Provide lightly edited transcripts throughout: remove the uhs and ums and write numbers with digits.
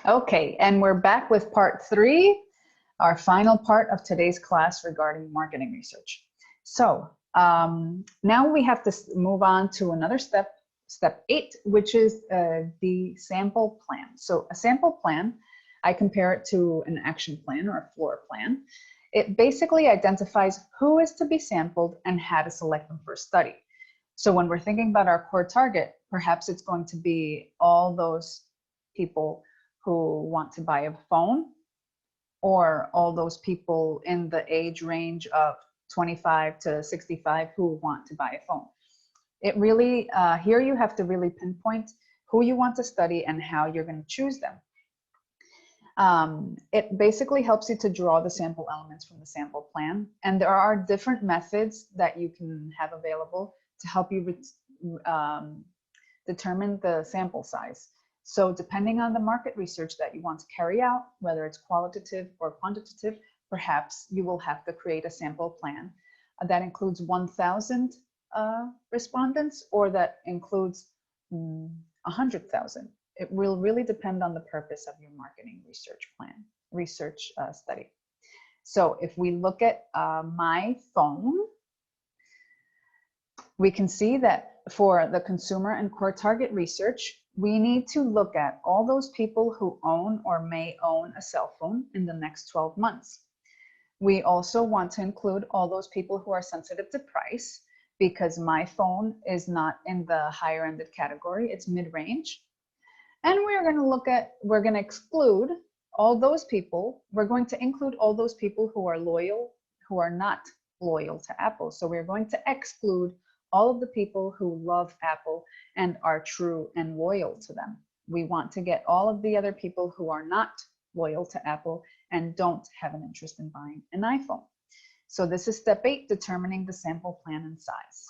Okay, and we're back with part 3, our final part of today's class regarding marketing research. So now we have to move on to another step, step 8, which is the sample plan. So a sample plan, I compare it to an action plan or a floor plan. It basically identifies who is to be sampled and how to select them for a study. So when we're thinking about our core target, perhaps it's going to be all those people who want to buy a phone, or all those people in the age range of 25 to 65 who want to buy a phone. It really, here you have to really pinpoint who you want to study and how you're going to choose them. It basically helps you to draw the sample elements from the sample plan. And there are different methods that you can have available to help you determine the sample size. So depending on the market research that you want to carry out, whether it's qualitative or quantitative, perhaps you will have to create a sample plan that includes 1,000 respondents, or that includes 100,000. It will really depend on the purpose of your marketing research study. So if we look at my phone, we can see that for the consumer and core target research, we need to look at all those people who own or may own a cell phone in the next 12 months. We also want to include all those people who are sensitive to price, because my phone is not in the higher ended category, it's mid-range. And we're going to exclude all those people. We're going to include all those people who are not loyal to Apple. So we're going to exclude all of the people who love Apple and are true and loyal to them. We want to get all of the other people who are not loyal to Apple and don't have an interest in buying an iPhone. So this is step 8, determining the sample plan and size.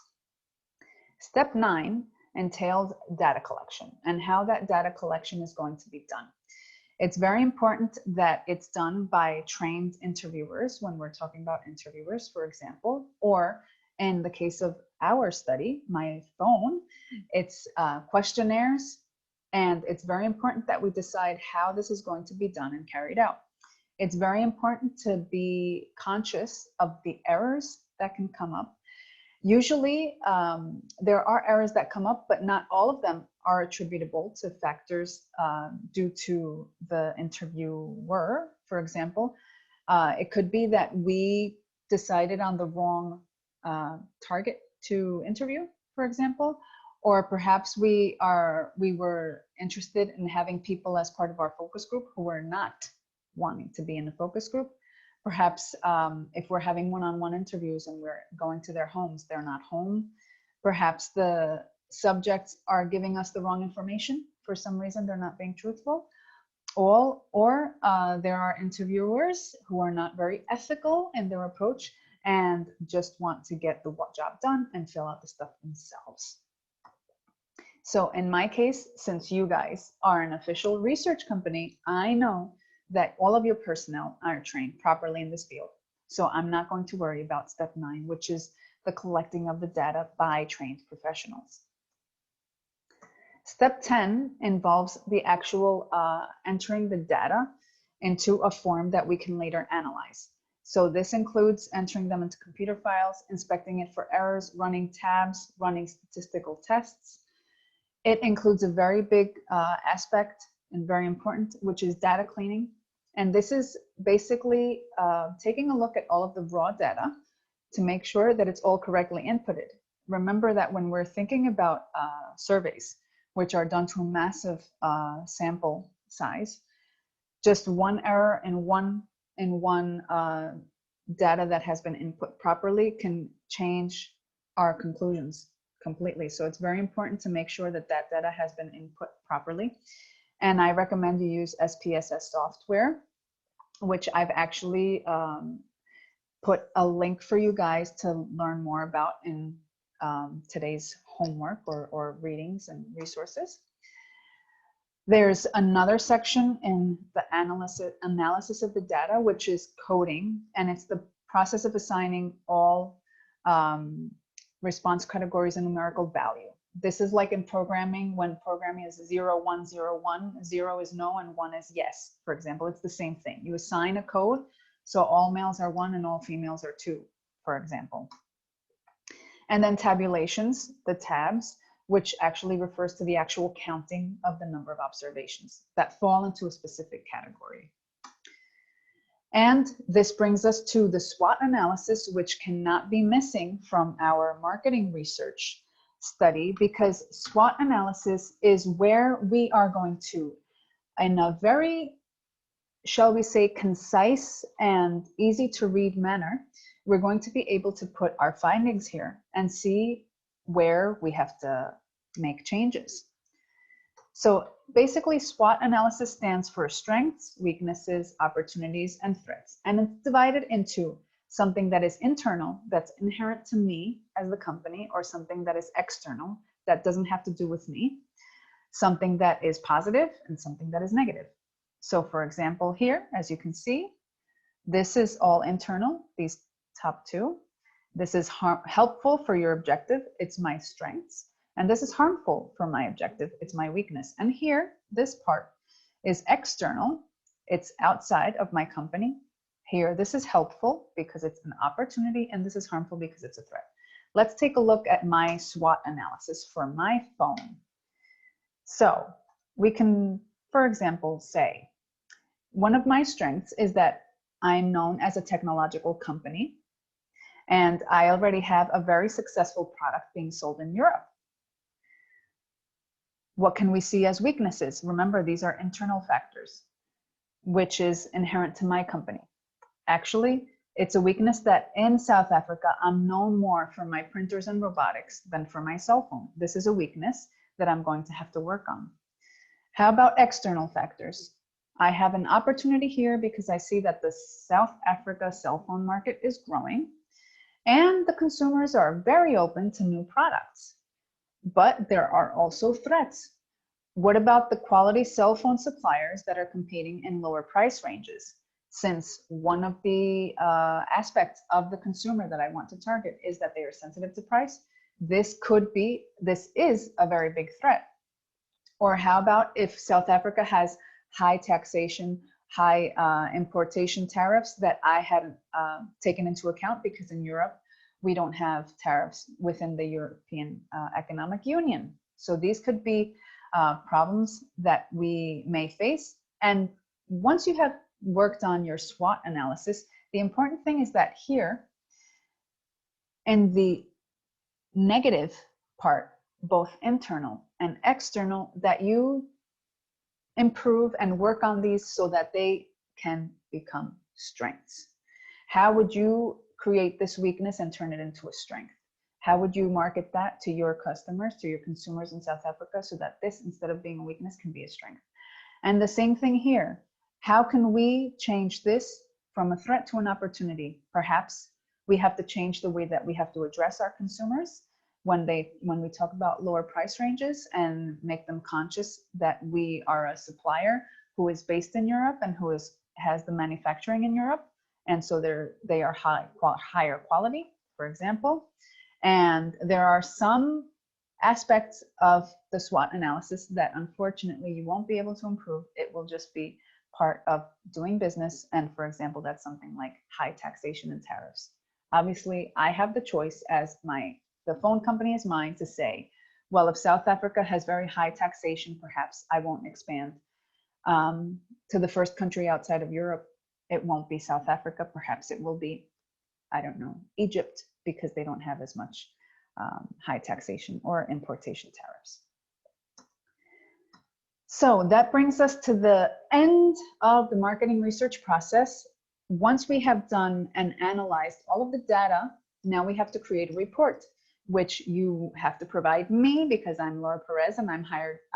Step 9 entails data collection and how that data collection is going to be done. It's very important that it's done by trained interviewers when we're talking about interviewers, for example, or in the case of our study, my phone, it's questionnaires, and it's very important that we decide how this is going to be done and carried out. It's very important to be conscious of the errors that can come up. Usually, there are errors that come up, but not all of them are attributable to factors due to the interviewer, for example. It could be that we decided on the wrong target to interview, for example, or perhaps we were interested in having people as part of our focus group who were not wanting to be in the focus group. Perhaps if we're having one-on-one interviews and we're going to their homes, they're not home. Perhaps the subjects are giving us the wrong information. For some reason, they're not being truthful. Or there are interviewers who are not very ethical in their approach and just want to get the job done and fill out the stuff themselves. So in my case, since you guys are an official research company, I know that all of your personnel are trained properly in this field. So I'm not going to worry about step 9, which is the collecting of the data by trained professionals. Step 10 involves the actual entering the data into a form that we can later analyze. So this includes entering them into computer files, inspecting it for errors, running tabs, running statistical tests. It includes a very big aspect and very important, which is data cleaning. And this is basically taking a look at all of the raw data to make sure that it's all correctly inputted. Remember that when we're thinking about surveys, which are done to a massive sample size, just one error in one data that has been input properly can change our conclusions completely. So it's very important to make sure that that data has been input properly. And I recommend you use SPSS software, which I've actually put a link for you guys to learn more about in today's homework or readings and resources. There's another section in the analysis of the data, which is coding, and it's the process of assigning all response categories a numerical value. This is like in programming, when programming is 0, 1, 0, 1, 0 is no and 1 is yes. For example, it's the same thing. You assign a code, so all males are 1 and all females are 2, for example. And then tabulations, the tabs, which actually refers to the actual counting of the number of observations that fall into a specific category. And this brings us to the SWOT analysis, which cannot be missing from our marketing research study, because SWOT analysis is where we are going to, in a very, shall we say, concise and easy to read manner, we're going to be able to put our findings here and see where we have to make changes. So basically, SWOT analysis stands for strengths, weaknesses, opportunities, and threats. And it's divided into something that is internal, that's inherent to me as the company, or something that is external, that doesn't have to do with me, something that is positive, and something that is negative. So for example, here, as you can see, this is all internal, these top two. This is helpful for your objective, it's my strengths. And this is harmful for my objective, it's my weakness. And here, this part is external, it's outside of my company. Here, this is helpful because it's an opportunity, and this is harmful because it's a threat. Let's take a look at my SWOT analysis for my phone. So we can, for example, say, one of my strengths is that I'm known as a technological company, and I already have a very successful product being sold in Europe. What can we see as weaknesses? Remember, these are internal factors, which is inherent to my company. Actually, it's a weakness that in South Africa, I'm known more for my printers and robotics than for my cell phone. This is a weakness that I'm going to have to work on. How about external factors? I have an opportunity here because I see that the South Africa cell phone market is growing and the consumers are very open to new products. But there are also threats. What about the quality cell phone suppliers that are competing in lower price ranges? Since one of the aspects of the consumer that I want to target is that they are sensitive to price, this is a very big threat. Or how about if South Africa has high taxation, high importation tariffs that I hadn't taken into account, because in Europe, we don't have tariffs within the European Economic Union. So these could be problems that we may face. And once you have worked on your SWOT analysis, the important thing is that here, in the negative part, both internal and external, that you improve and work on these so that they can become strengths. How would you create this weakness and turn it into a strength? How would you market that to your customers, to your consumers in South Africa, so that this, instead of being a weakness, can be a strength? And the same thing here. How can we change this from a threat to an opportunity? Perhaps we have to change the way that we have to address our consumers when we talk about lower price ranges, and make them conscious that we are a supplier who is based in Europe and who has the manufacturing in Europe. And so they are higher quality, for example. And there are some aspects of the SWOT analysis that unfortunately you won't be able to improve. It will just be part of doing business. And for example, that's something like high taxation and tariffs. Obviously, I have the choice, as the phone company is mine, to say, well, if South Africa has very high taxation, perhaps I won't expand to the first country outside of Europe. It won't be South Africa. Perhaps it will be, I don't know, Egypt, because they don't have as much high taxation or importation tariffs. So that brings us to the end of the marketing research process. Once we have done and analyzed all of the data, now we have to create a report, which you have to provide me, because I'm Laura Perez and I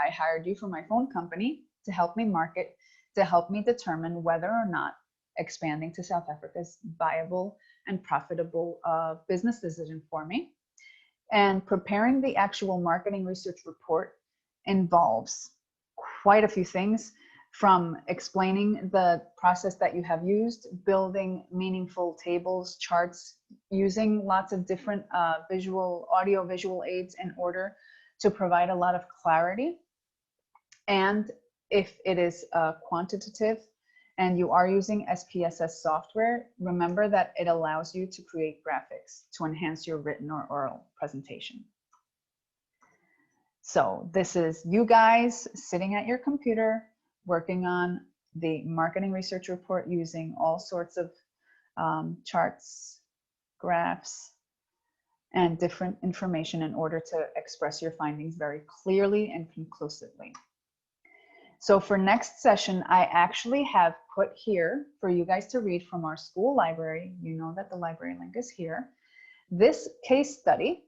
hired you for my phone company to help me market, to help me determine whether or not expanding to South Africa is viable and profitable business decision for me. And preparing the actual marketing research report involves quite a few things, from explaining the process that you have used, building meaningful tables, charts, using lots of different audio visual aids in order to provide a lot of clarity. And if it is quantitative and you are using SPSS software, remember that it allows you to create graphics to enhance your written or oral presentation. So this is you guys sitting at your computer working on the marketing research report using all sorts of charts, graphs, and different information in order to express your findings very clearly and conclusively. So for next session, I actually have put here for you guys to read from our school library. You know that the library link is here. This case study,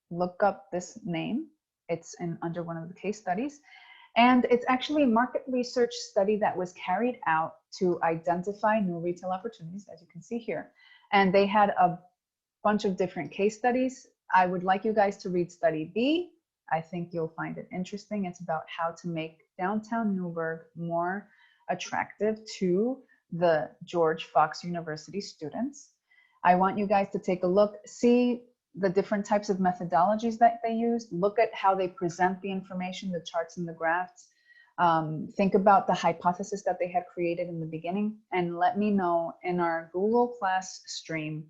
look up this name. It's under one of the case studies. And it's actually a market research study that was carried out to identify new retail opportunities, as you can see here. And they had a bunch of different case studies. I would like you guys to read study B. I think you'll find it interesting. It's about how to make downtown Newburgh more attractive to the George Fox University students. I want you guys to take a look, see the different types of methodologies that they use, look at how they present the information, the charts and the graphs. Think about the hypothesis that they had created in the beginning, and let me know in our Google Class stream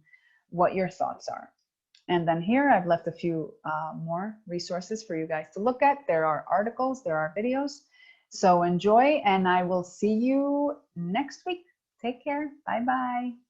what your thoughts are. And then here I've left a few more resources for you guys to look at. There are articles, there are videos. So enjoy, and I will see you next week. Take care. Bye-bye.